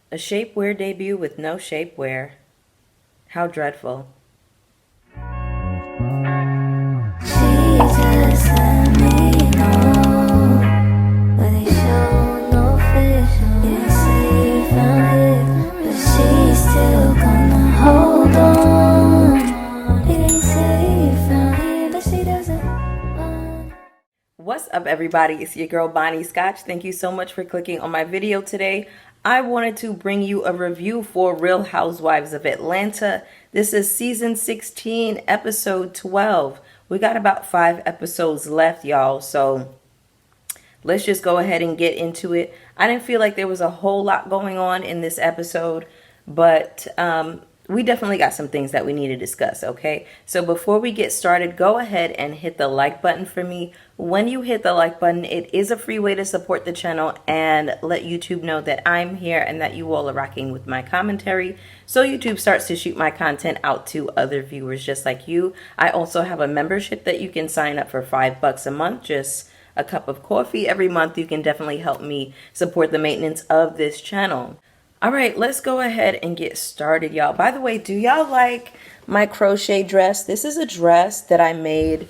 A shapewear debut with no shapewear. How dreadful. What's up, everybody? It's your girl Bonnie Scotch. Thank you so much for clicking on my video today. I wanted to bring you a review for Real Housewives of Atlanta. This is season 16, episode 12. We got about 5 episodes left, y'all, so let's just go ahead and get into it. I didn't feel like there was a whole lot going on in this episode, but we definitely got some things that we need to discuss, okay? So before we get started, go ahead and hit the like button for me. When you hit the like button, it is a free way to support the channel and let YouTube know that I'm here and that you all are rocking with my commentary. So YouTube starts to shoot my content out to other viewers just like you. I also have a membership that you can sign up for $5 a month, just a cup of coffee every month. You can definitely help me support the maintenance of this channel. All right, let's go ahead and get started, y'all. By the way, do y'all like my crochet dress? This is a dress that I made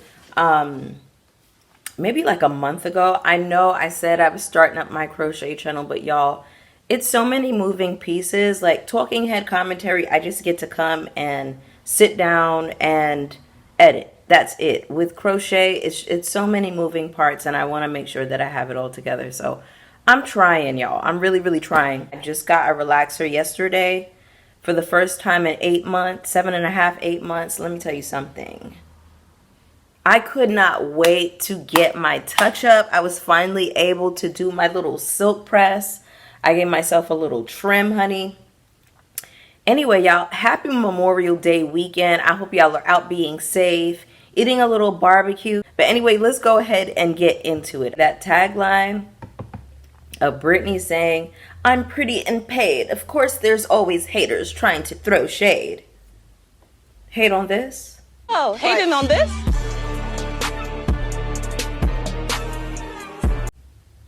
maybe like a month ago. I know I said I was starting up my crochet channel, but y'all, it's so many moving pieces. Like talking head commentary, I just get to come and sit down and edit. That's it. With crochet, it's so many moving parts, and I want to make sure that I have it all together. So I'm trying, y'all. I'm really trying. I just got a relaxer yesterday for the first time in 8 months, 7.5, 8 months. Let me tell you something. I could not wait to get my touch up. I was finally able to do my little silk press. I gave myself a little trim, honey. Anyway, y'all, happy Memorial Day weekend. I hope y'all are out being safe, eating a little barbecue. But anyway, let's go ahead and get into it. That tagline of Brittany saying, "I'm pretty and paid. Of course, there's always haters trying to throw shade." Hate on this? Oh, hating on this?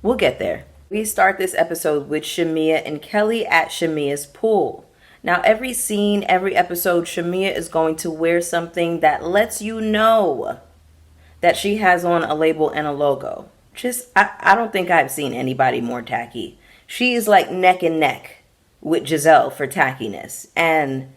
We'll get there. We start this episode with Shamea and Kelly at Shamea's pool. Now, every scene, every episode, Shamea is going to wear something that lets you know that she has on a label and a logo. I don't think I've seen anybody more tacky. She is like neck and neck with Giselle for tackiness, and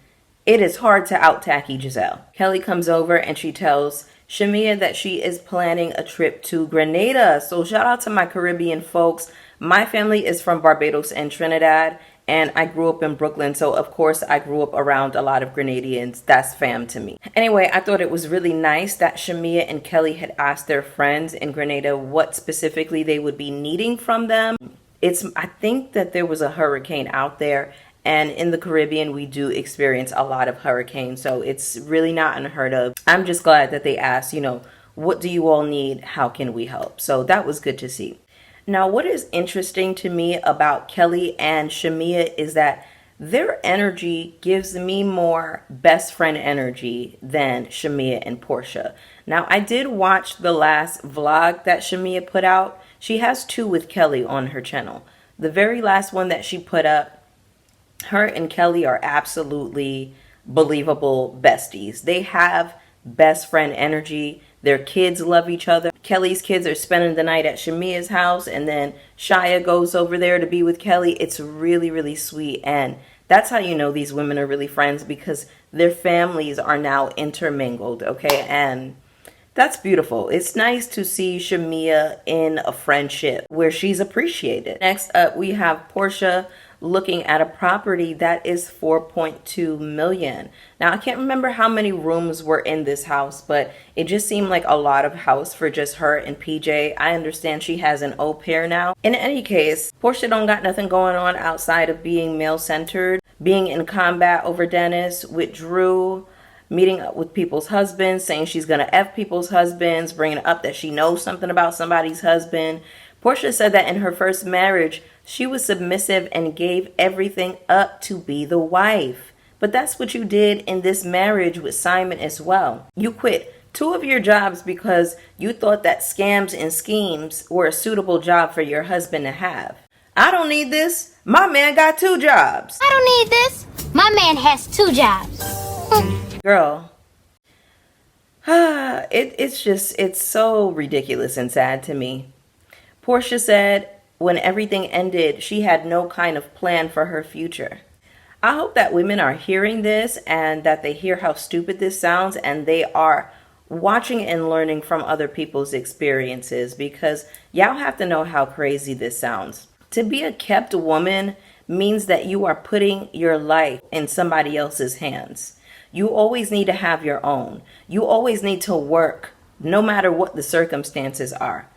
it is hard to out tacky Giselle. Kelly comes over and she tells Shamea that she is planning a trip to Grenada. So shout out to my Caribbean folks. My family is from Barbados and Trinidad, and I grew up in Brooklyn, so of course I grew up around a lot of Grenadians. That's fam to me. Anyway, I thought it was really nice that Shamea and Kelly had asked their friends in Grenada what specifically they would be needing from them. I think that there was a hurricane out there, and in the Caribbean we do experience a lot of hurricanes, so it's really not unheard of. I'm just glad that they asked, what do you all need? How can we help? So that was good to see. Now, what is interesting to me about Kelly and Shamea is that their energy gives me more best friend energy than Shamea and Porsha. Now, I did watch the last vlog that Shamea put out. She has 2 with Kelly on her channel. The very last one that she put up, her and Kelly are absolutely believable besties. They have best friend energy. Their kids love each other. Kelly's kids are spending the night at Shamea's house, and then Shia goes over there to be with Kelly. It's really sweet, and that's how you know these women are really friends, because their families are now intermingled, okay? And that's beautiful. It's nice to see Shamea in a friendship where she's appreciated. Next up, we have Porsha looking at a property that is $4.2 million. Now, I can't remember how many rooms were in this house, but it just seemed like a lot of house for just her and PJ. I understand she has an au pair now. In any case, Porsha don't got nothing going on outside of being male-centered, being in combat over Dennis with Drew, meeting up with people's husbands, saying she's gonna F people's husbands, bringing up that she knows something about somebody's husband. Porsha said that in her first marriage, she was submissive and gave everything up to be the wife. But that's what you did in this marriage with Simon as well. You quit 2 of your jobs because you thought that scams and schemes were a suitable job for your husband to have. I don't need this. My man got 2 jobs. I don't need this. My man has 2 jobs. Girl. It's so ridiculous and sad to me. Porsha said when everything ended, she had no kind of plan for her future. I hope that women are hearing this and that they hear how stupid this sounds and they are watching and learning from other people's experiences, because y'all have to know how crazy this sounds. To be a kept woman means that you are putting your life in somebody else's hands. You always need to have your own. You always need to work, no matter what the circumstances are.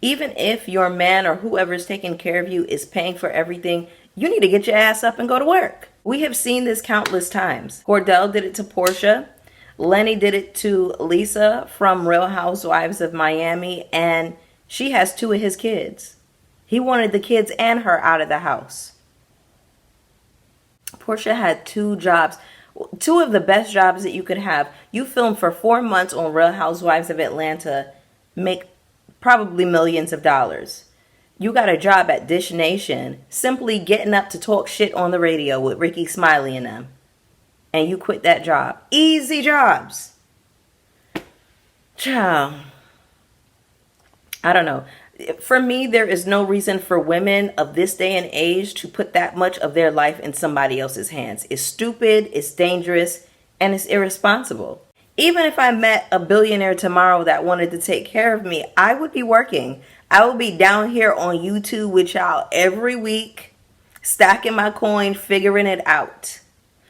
Even if your man or whoever's taking care of you is paying for everything, you need to get your ass up and go to work. We have seen this countless times. Cordell did it to Porsha. Lenny did it to Lisa from Real Housewives of Miami, and she has 2 of his kids. He wanted the kids and her out of the house. Porsha had 2 jobs, 2 of the best jobs that you could have. You film for 4 months on Real Housewives of Atlanta, make probably millions of dollars. You got a job at Dish Nation, simply getting up to talk shit on the radio with Ricky Smiley and them. And you quit that job. Easy jobs. Child. I don't know. For me, there is no reason for women of this day and age to put that much of their life in somebody else's hands. It's stupid, it's dangerous, and it's irresponsible. Even if I met a billionaire tomorrow that wanted to take care of me, I would be working. I would be down here on YouTube with y'all every week, stacking my coin, figuring it out,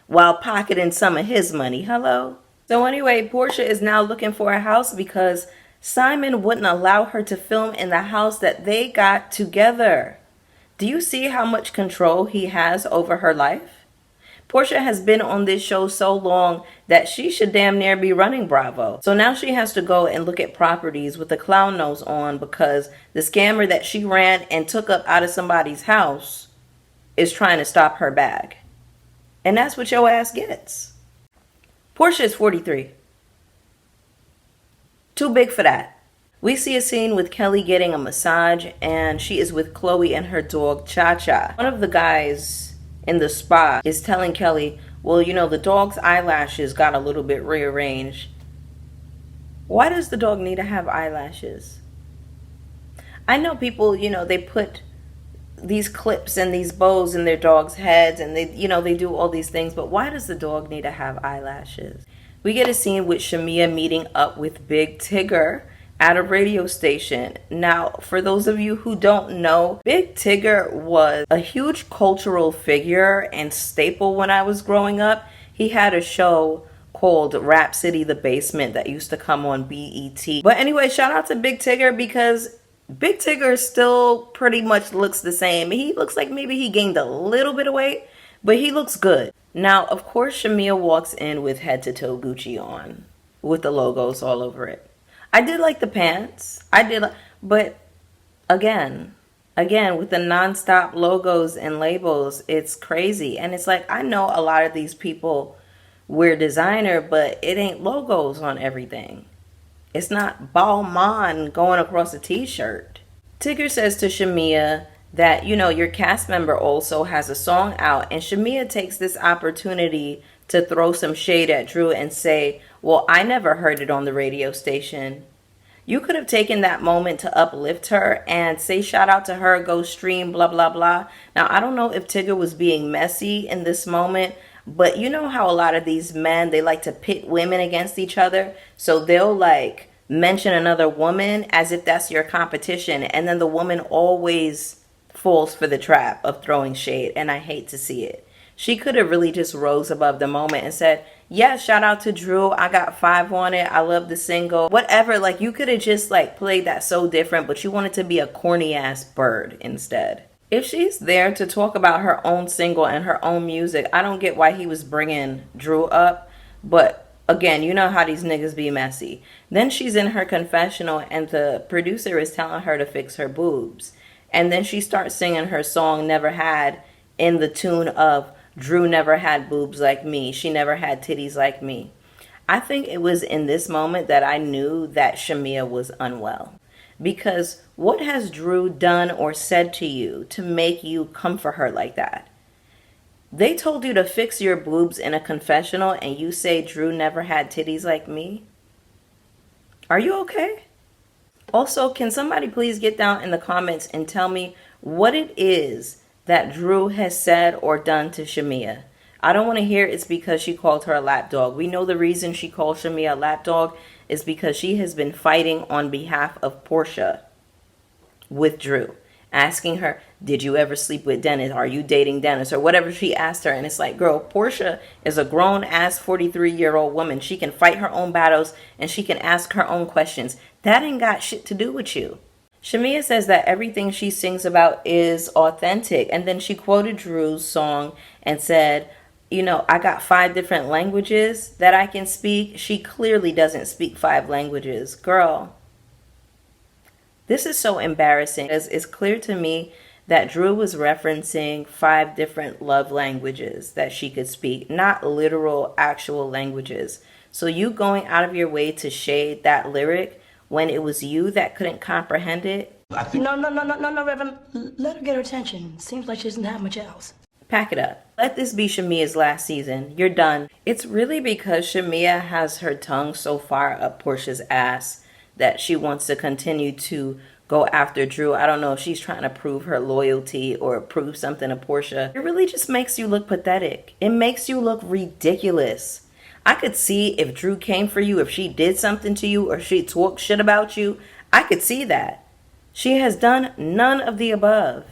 while pocketing some of his money. Hello? So anyway, Porsha is now looking for a house because Simon wouldn't allow her to film in the house that they got together. Do you see how much control he has over her life? Porsha has been on this show so long that she should damn near be running Bravo. So now she has to go and look at properties with a clown nose on because the scammer that she ran and took up out of somebody's house is trying to stop her bag. And that's what your ass gets. Porsha is 43. Too big for that. We see a scene with Kelly getting a massage, and she is with Chloe and her dog Cha-Cha. One of the guys in the spa is telling Kelly, well, you know, the dog's eyelashes got a little bit rearranged. Why does the dog need to have eyelashes? I know people, you know, they put these clips and these bows in their dogs' heads and they, you know, they do all these things, but why does the dog need to have eyelashes? We get a scene with Shamea meeting up with Big Tigger at a radio station. Now, for those of you who don't know, Big Tigger was a huge cultural figure and staple when I was growing up. He had a show called Rap City The Basement that used to come on BET. But anyway, shout out to Big Tigger because Big Tigger still pretty much looks the same. He looks like maybe he gained a little bit of weight, but he looks good. Now, of course, Shamea walks in with head-to-toe Gucci on, with the logos all over it. I did like the pants. But again, with the non-stop logos and labels, it's crazy. And it's like, I know a lot of these people wear designer, but it ain't logos on everything. It's not Balmain going across a t-shirt. Tigger says to Shamea that, you know, your cast member also has a song out, and Shamea takes this opportunity to throw some shade at Drew and say, well, I never heard it on the radio station. You could have taken that moment to uplift her and say shout out to her, go stream, blah, blah, blah. Now, I don't know if Tigger was being messy in this moment, but you know how a lot of these men, they like to pit women against each other. So they'll like mention another woman as if that's your competition. And then the woman always falls for the trap of throwing shade, and I hate to see it. She could have really just rose above the moment and said, yeah, shout out to Drew, I got 5 on it, I love the single, whatever. Like, you could have just like played that so different, but you wanted to be a corny ass bird instead. If she's there to talk about her own single and her own music, I don't get why he was bringing Drew up. But again, you know how these niggas be messy. Then she's in her confessional and the producer is telling her to fix her boobs. And then she starts singing her song, Never Had, in the tune of Drew never had boobs like me. She never had titties like me. I think it was in this moment that I knew that Shamea was unwell. Because what has Drew done or said to you to make you come for her like that? They told you to fix your boobs in a confessional and you say Drew never had titties like me? Are you okay? Also, can somebody please get down in the comments and tell me what it is that Drew has said or done to Shamea? I don't want to hear it's because she called her a lapdog. We know the reason she called Shamea a lapdog is because she has been fighting on behalf of Porsha with Drew, asking her, did you ever sleep with Dennis? Are you dating Dennis? Or whatever she asked her. And it's like, girl, Porsha is a grown-ass 43-year-old woman. She can fight her own battles and she can ask her own questions. That ain't got shit to do with you. Shamea says that everything she sings about is authentic. And then she quoted Drew's song and said, you know, I got 5 different languages that I can speak. She clearly doesn't speak 5 languages. Girl, this is so embarrassing. It's clear to me that Drew was referencing 5 different love languages that she could speak, not literal actual languages. So you going out of your way to shade that lyric when it was you that couldn't comprehend it? No, Reverend. Let her get her attention. Seems like she doesn't have much else. Pack it up. Let this be Shamea's last season. You're done. It's really because Shamea has her tongue so far up Porsha's ass that she wants to continue to go after Drew. I don't know if she's trying to prove her loyalty or prove something to Porsha. It really just makes you look pathetic. It makes you look ridiculous. I could see if Drew came for you, if she did something to you or she talked shit about you. I could see that. She has done none of the above.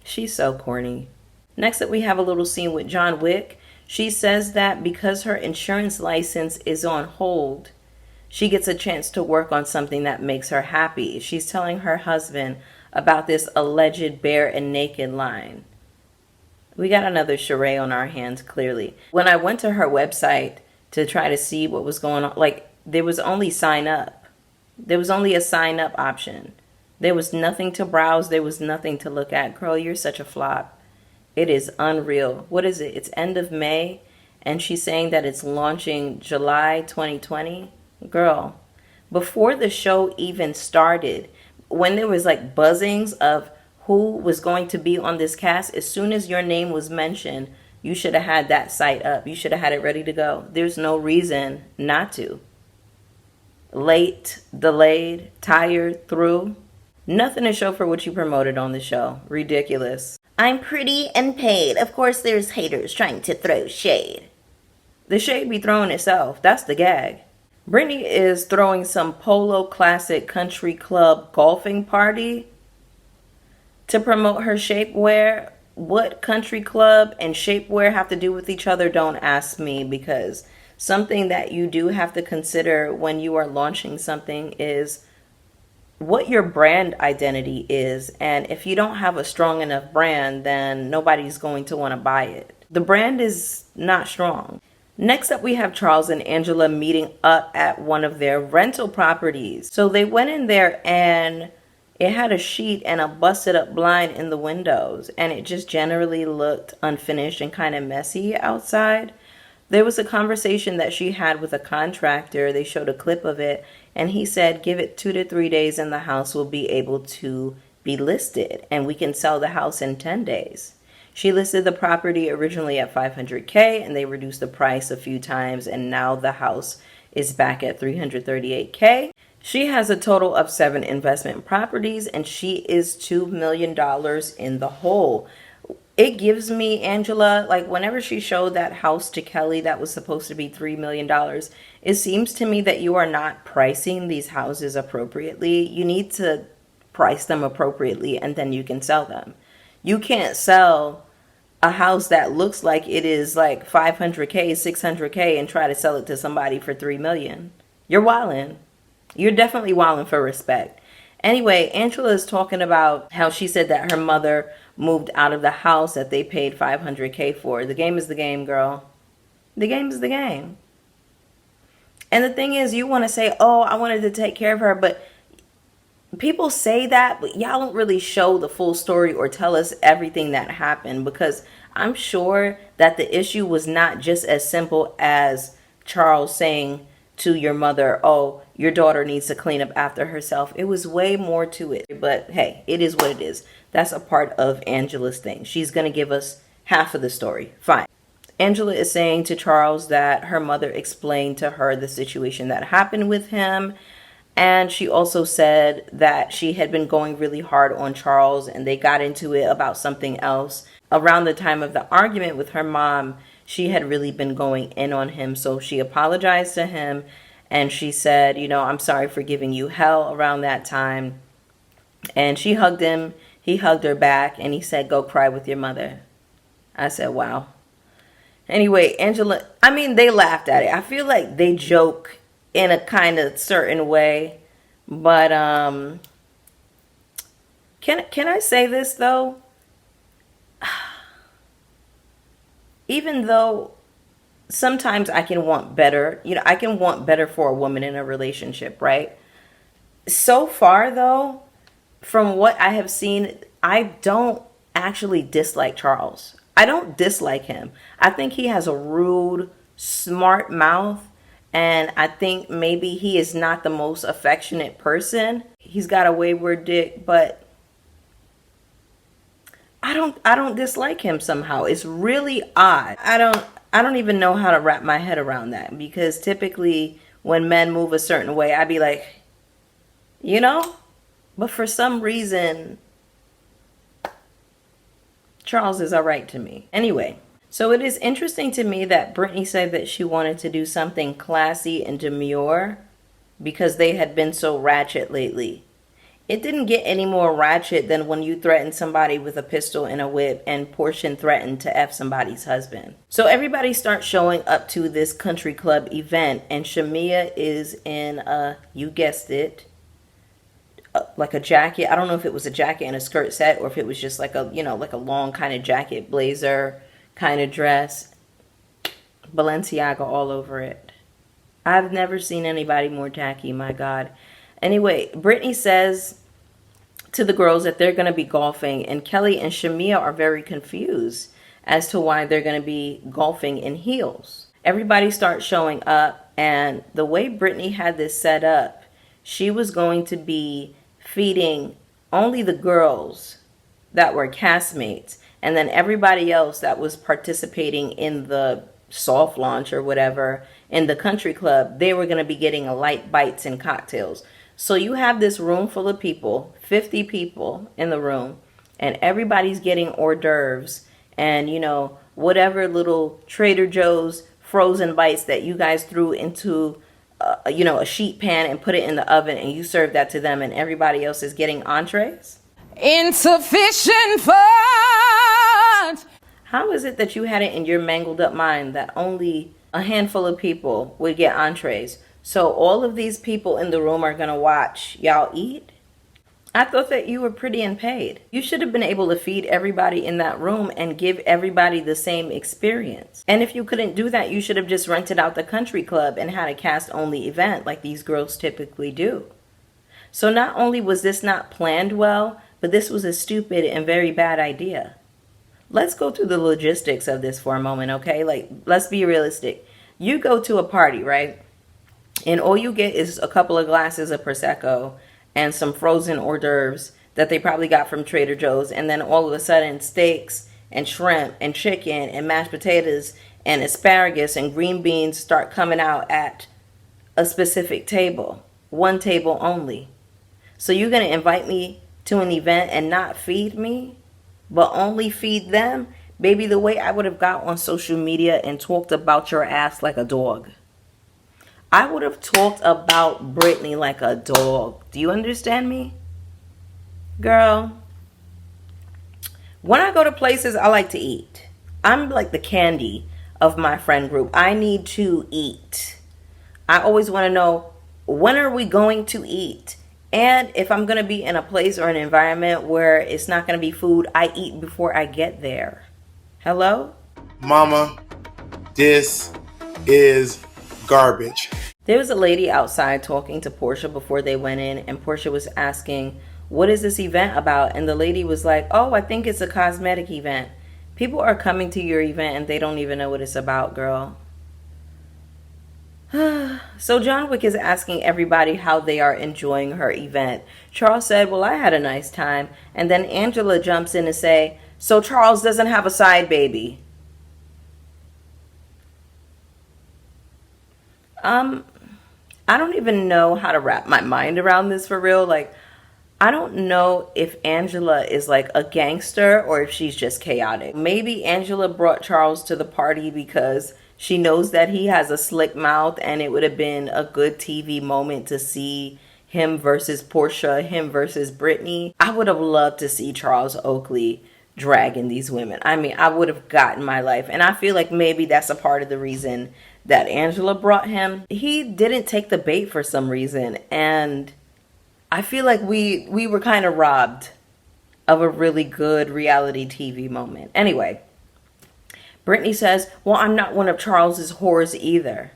She's so corny. Next up, we have a little scene with John Wick. She says that because her insurance license is on hold, she gets a chance to work on something that makes her happy. She's telling her husband about this alleged bare and naked line. We got another charade on our hands, clearly. When I went to her website to try to see what was going on, like, there was only sign up. There was only a sign up option. There was nothing to browse. There was nothing to look at. Girl, you're such a flop. It is unreal. What is it? It's end of May, and she's saying that it's launching July 2020. Girl, before the show even started, when there was like buzzings of who was going to be on this cast, as soon as your name was mentioned, you should have had that site up. You should have had it ready to go. There's no reason not to. Late, delayed, tired, through. Nothing to show for what you promoted on the show. Ridiculous. I'm pretty and paid. Of course there's haters trying to throw shade. The shade be throwing itself. That's the gag. Brittany is throwing some Polo Classic Country Club golfing party to promote her shapewear. What country club and shapewear have to do with each other? Don't ask me, because something that you do have to consider when you are launching something is what your brand identity is. And if you don't have a strong enough brand, then nobody's going to want to buy it. The brand is not strong. Next up, we have Charles and Angela meeting up at one of their rental properties. So they went in there and it had a sheet and a busted up blind in the windows, and it just generally looked unfinished and kind of messy outside. There was a conversation that she had with a contractor. They showed a clip of it, and he said, give it 2 to 3 days and the house will be able to be listed, and we can sell the house in 10 days. She listed the property originally at $500K, and they reduced the price a few times, and now the house is back at $338K. She has a total of 7 investment properties, and she is $2 million in the hole. It gives me, Angela, like whenever she showed that house to Kelly that was supposed to be $3 million, it seems to me that you are not pricing these houses appropriately. You need to price them appropriately, and then you can sell them. You can't sell a house that looks like it is like $500K, $600K and try to sell it to somebody for $3 million. You're wildin'. You're definitely wildin' for respect. Anyway, Angela is talking about how she said that her mother moved out of the house that they paid $500K for. The game is the game, girl. The game is the game. And the thing is, you want to say, oh, I wanted to take care of her, but people say that, but y'all don't really show the full story or tell us everything that happened, because I'm sure that the issue was not just as simple as Charles saying to your mother, oh, your daughter needs to clean up after herself. It was way more to it. But hey, it is what it is. That's a part of Angela's thing. She's going to give us half of the story. Fine. Angela is saying to Charles that her mother explained to her the situation that happened with him. And she also said that she had been going really hard on Charles and they got into it about something else. Around the time of the argument with her mom, she had really been going in on him. So she apologized to him and she said, you know, I'm sorry for giving you hell around that time. And she hugged him. He hugged her back and he said, go cry with your mother. I said, wow. Anyway, Angela, I mean, they laughed at it. I feel like they joke in a kind of certain way. But can I say this though? Even though sometimes I can want better, you know, I can want better for a woman in a relationship, right? So far though, from what I have seen, I don't actually dislike Charles. I don't dislike him. I think he has a rude, smart mouth. And I think maybe he is not the most affectionate person. He's got a wayward dick, but I don't dislike him somehow. It's really odd. I don't even know how to wrap my head around that, because typically when men move a certain way, I'd be like, you know, but for some reason Charles is all right to me. Anyway, so it is interesting to me that Brittany said that she wanted to do something classy and demure because they had been so ratchet lately. It didn't get any more ratchet than when you threatened somebody with a pistol and a whip and Porsha threatened to F somebody's husband. So everybody starts showing up to this country club event and Shamea is in a, you guessed it, like a jacket. I don't know if it was a jacket and a skirt set or if it was just like a, you know, like a long kind of jacket, blazer kind of dress. Balenciaga all over it. I've never seen anybody more tacky, my God. Anyway, Brittany says to the girls that they're going to be golfing, and Kelly and Shamea are very confused as to why they're going to be golfing in heels. Everybody starts showing up, and the way Brittany had this set up, she was going to be feeding only the girls that were castmates, and then everybody else that was participating in the soft launch or whatever in the country club, they were going to be getting a light bites and cocktails. So you have this room full of people, 50 people in the room, and everybody's getting hors d'oeuvres and, you know, whatever little Trader Joe's frozen bites that you guys threw into, you know, a sheet pan and put it in the oven, and you serve that to them, and everybody else is getting entrees. Insufficient funds. How is it that you had it in your mangled up mind that only a handful of people would get entrees? So all of these people in the room are going to watch y'all eat? I thought that you were pretty and paid. You should have been able to feed everybody in that room and give everybody the same experience. And if you couldn't do that, you should have just rented out the country club and had a cast-only event like these girls typically do. So not only was this not planned well, but this was a stupid and very bad idea. Let's go through the logistics of this for a moment, okay? Like, let's be realistic. You go to a party, right? And all you get is a couple of glasses of Prosecco and some frozen hors d'oeuvres that they probably got from Trader Joe's. And then all of a sudden, steaks and shrimp and chicken and mashed potatoes and asparagus and green beans start coming out at a specific table. One table only. So you're going to invite me to an event and not feed me, but only feed them? Baby, the way I would have got on social media and talked about your ass like a dog. I would have talked about Brittany like a dog. Do you understand me? Girl, when I go to places, I like to eat. I'm like the candy of my friend group. I need to eat. I always want to know, when are we going to eat? And if I'm going to be in a place or an environment where it's not going to be food, I eat before I get there. Hello? Mama, this is garbage. There was a lady outside talking to Porsha before they went in, and Porsha was asking, what is this event about? And the lady was like, oh, I think it's a cosmetic event. People are coming to your event and they don't even know what it's about, girl. So John Wick is asking everybody how they are enjoying her event. Charles said, well, I had a nice time. And then Angela jumps in to say, so Charles doesn't have a side baby. I don't even know how to wrap my mind around this for real. Like, I don't know if Angela is like a gangster or if she's just chaotic. Maybe Angela brought Charles to the party because she knows that he has a slick mouth and it would have been a good TV moment to see him versus Porsha, him versus Brittany. I would have loved to see Charles Oakley dragging these women. I mean, I would have gotten my life. And I feel like maybe that's a part of the reason that Angela brought him. He didn't take the bait for some reason. And I feel like we were kind of robbed of a really good reality TV moment. Anyway, Brittany says, well, I'm not one of Charles's whores either.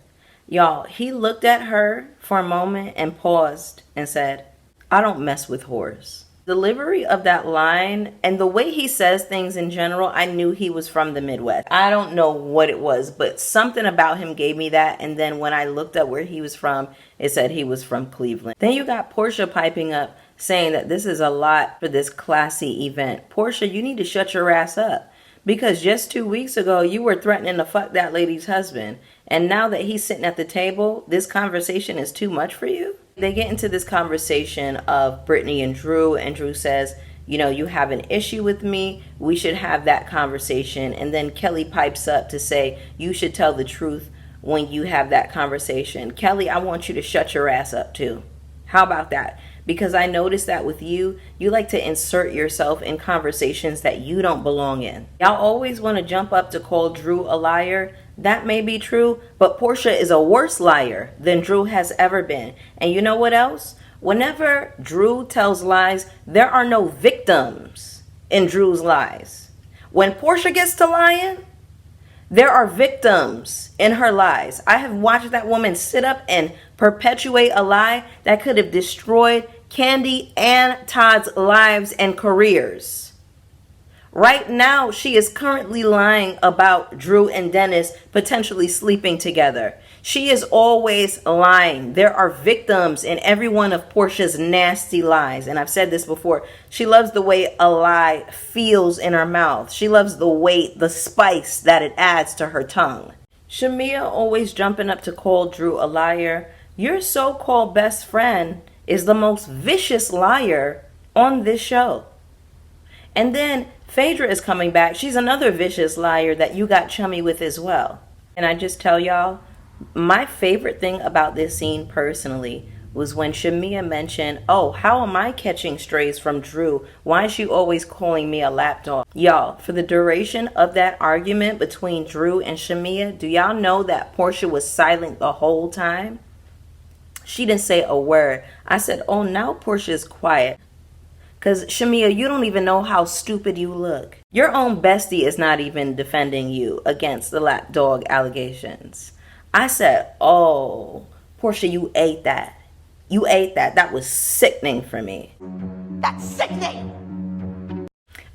Y'all, he looked at her for a moment and paused and said, I don't mess with whores. Delivery of that line and the way he says things in general, I knew he was from the Midwest. I don't know what it was, but something about him gave me that. And then when I looked up where he was from, it said he was from Cleveland. Then you got Porsha piping up saying that this is a lot for this classy event. Porsha, you need to shut your ass up. Because just 2 weeks ago, you were threatening to fuck that lady's husband. And now that he's sitting at the table, this conversation is too much for you? They get into this conversation of Brittany and Drew says, you know, you have an issue with me. We should have that conversation. And then Kelly pipes up to say, you should tell the truth when you have that conversation. Kelly, I want you to shut your ass up too. How about that? Because I noticed that with you, you like to insert yourself in conversations that you don't belong in. Y'all always want to jump up to call Drew a liar. That may be true, but Porsha is a worse liar than Drew has ever been. And you know what else? Whenever Drew tells lies, there are no victims in Drew's lies. When Porsha gets to lying, there are victims in her lies. I have watched that woman sit up and perpetuate a lie that could have destroyed Candy and Todd's lives and careers. Right now, she is currently lying about Drew and Dennis potentially sleeping together. She is always lying. There are victims in every one of Porsha's nasty lies. And I've said this before. She loves the way a lie feels in her mouth. She loves the weight, the spice that it adds to her tongue. Shamea always jumping up to call Drew a liar. Your so-called best friend is the most vicious liar on this show. And then Phaedra is coming back. She's another vicious liar that you got chummy with as well. And I just tell y'all, my favorite thing about this scene personally was when Shamea mentioned, oh, how am I catching strays from Drew? Why is she always calling me a lapdog? Y'all, for the duration of that argument between Drew and Shamea, do y'all know that Porsha was silent the whole time? She didn't say a word. I said, oh, now Porsha is quiet. Because, Shamea, you don't even know how stupid you look. Your own bestie is not even defending you against the lapdog allegations. I said, oh, Porsha, you ate that. You ate that. That was sickening for me. That's sickening.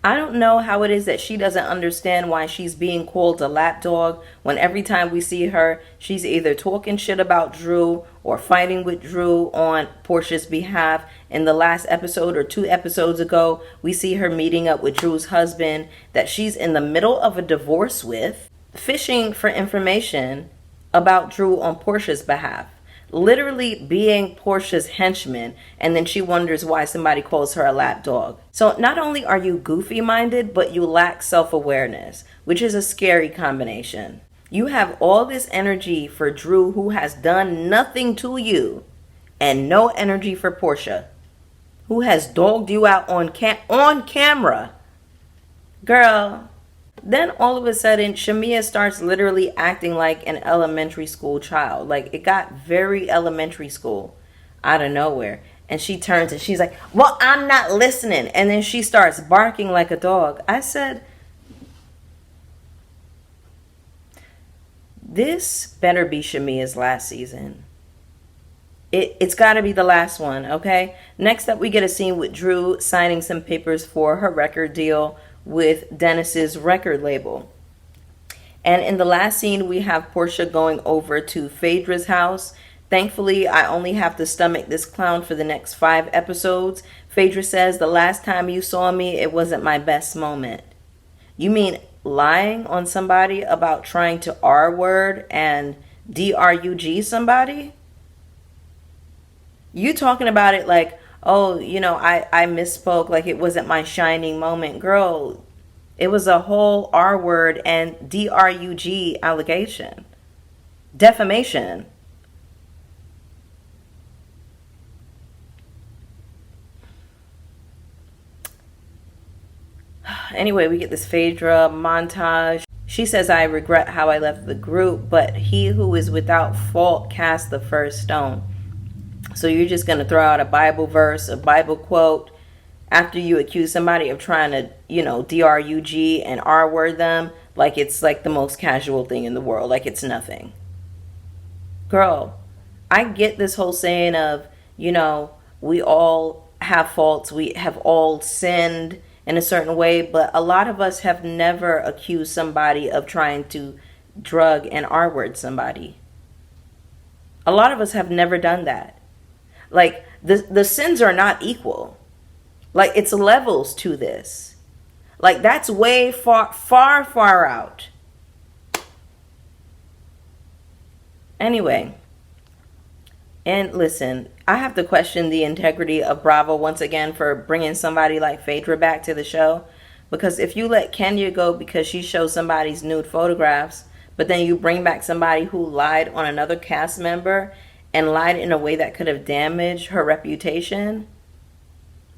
I don't know how it is that she doesn't understand why she's being called a lapdog when every time we see her, she's either talking shit about Drew or fighting with Drew on Porsha's behalf. In the last episode or 2 episodes ago, we see her meeting up with Drew's husband that she's in the middle of a divorce with, fishing for information about Drew on Porsha's behalf. Literally being Porsha's henchman, and then she wonders why somebody calls her a lapdog. So not only are you goofy-minded, but you lack self-awareness, which is a scary combination. You have all this energy for Drew, who has done nothing to you, and no energy for Porsha, who has dogged you out on camera. Girl. Then all of a sudden, Shamea starts literally acting like an elementary school child. Like, it got very elementary school out of nowhere. And she turns and she's like, well, I'm not listening. And then she starts barking like a dog. I said, this better be Shamea's last season. It's got to be the last one, okay? Next up, we get a scene with Drew signing some papers for her record deal with Dennis's record label. And in the last scene, we have Porsha going over to Phaedra's house. Thankfully, I only have to stomach this clown for the next 5 episodes. Phaedra says, the last time you saw me, it wasn't my best moment. You mean lying on somebody about trying to R-word and D-R-U-G somebody? You talking about it like, oh, you know, I misspoke, like it wasn't my shining moment. Girl, it was a whole R-word and D-R-U-G allegation. Defamation. Anyway, we get this Phaedra montage. She says, I regret how I left the group, but he who is without fault cast the first stone. So you're just going to throw out a Bible verse, a Bible quote, after you accuse somebody of trying to, you know, D-R-U-G and R-word them, like it's like the most casual thing in the world, like it's nothing. Girl, I get this whole saying of, you know, we all have faults, we have all sinned in a certain way, but a lot of us have never accused somebody of trying to drug and R-word somebody. A lot of us have never done that. Like, the sins are not equal. Like, it's levels to this. Like, that's way far out. Anyway, and listen, I have to question the integrity of Bravo once again for bringing somebody like Phaedra back to the show. Because if you let Kenya go because she shows somebody's nude photographs, but then you bring back somebody who lied on another cast member and lied in a way that could have damaged her reputation,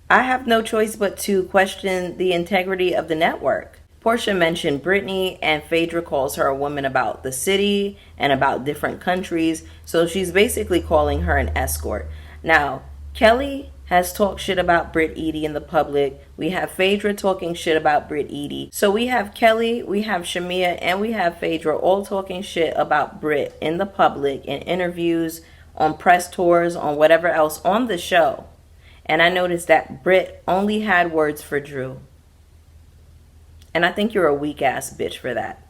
I have no choice but to question the integrity of the network. Porsha mentioned Brittany, and Phaedra calls her a woman about the city and about different countries, so she's basically calling her an escort. Now, Kelly has talked shit about Britt Edie in the public. We have Phaedra talking shit about Britt Edie. So we have Kelly, we have Shamea, and we have Phaedra all talking shit about Britt in the public, in interviews, on press tours, on whatever else on the show. And I noticed that Britt only had words for Drew. And I think you're a weak ass bitch for that.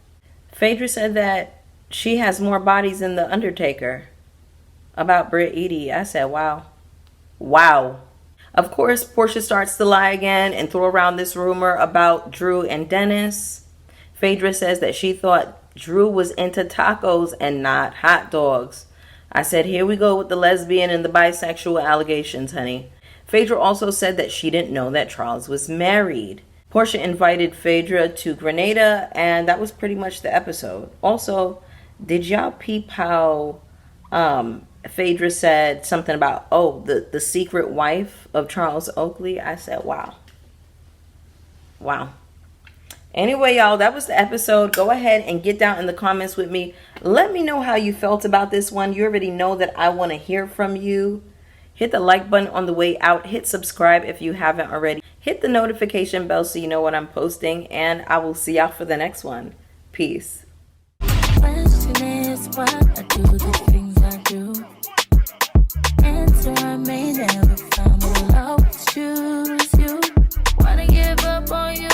Phaedra said that she has more bodies than the Undertaker about Britt Edie. I said, wow. Wow. Of course, Porsha starts to lie again and throw around this rumor about Drew and Dennis. Phaedra says that she thought Drew was into tacos and not hot dogs. I said, here we go with the lesbian and the bisexual allegations, honey. Phaedra also said that she didn't know that Charles was married. Porsha invited Phaedra to Grenada, and that was pretty much the episode. Also, did y'all peep how Phaedra said something about, oh, the secret wife of Charles Oakley? I said, wow. Wow. Anyway, y'all, that was the episode. Go ahead and get down in the comments with me. Let me know how you felt about this one. You already know that I want to hear from you. Hit the like button on the way out. Hit subscribe if you haven't already. Hit the notification bell so you know when I'm posting. And I will see y'all for the next one. Peace. Question is why I do the things I do. Answer I may never find, but I'll always choose you. Wanna give up on you,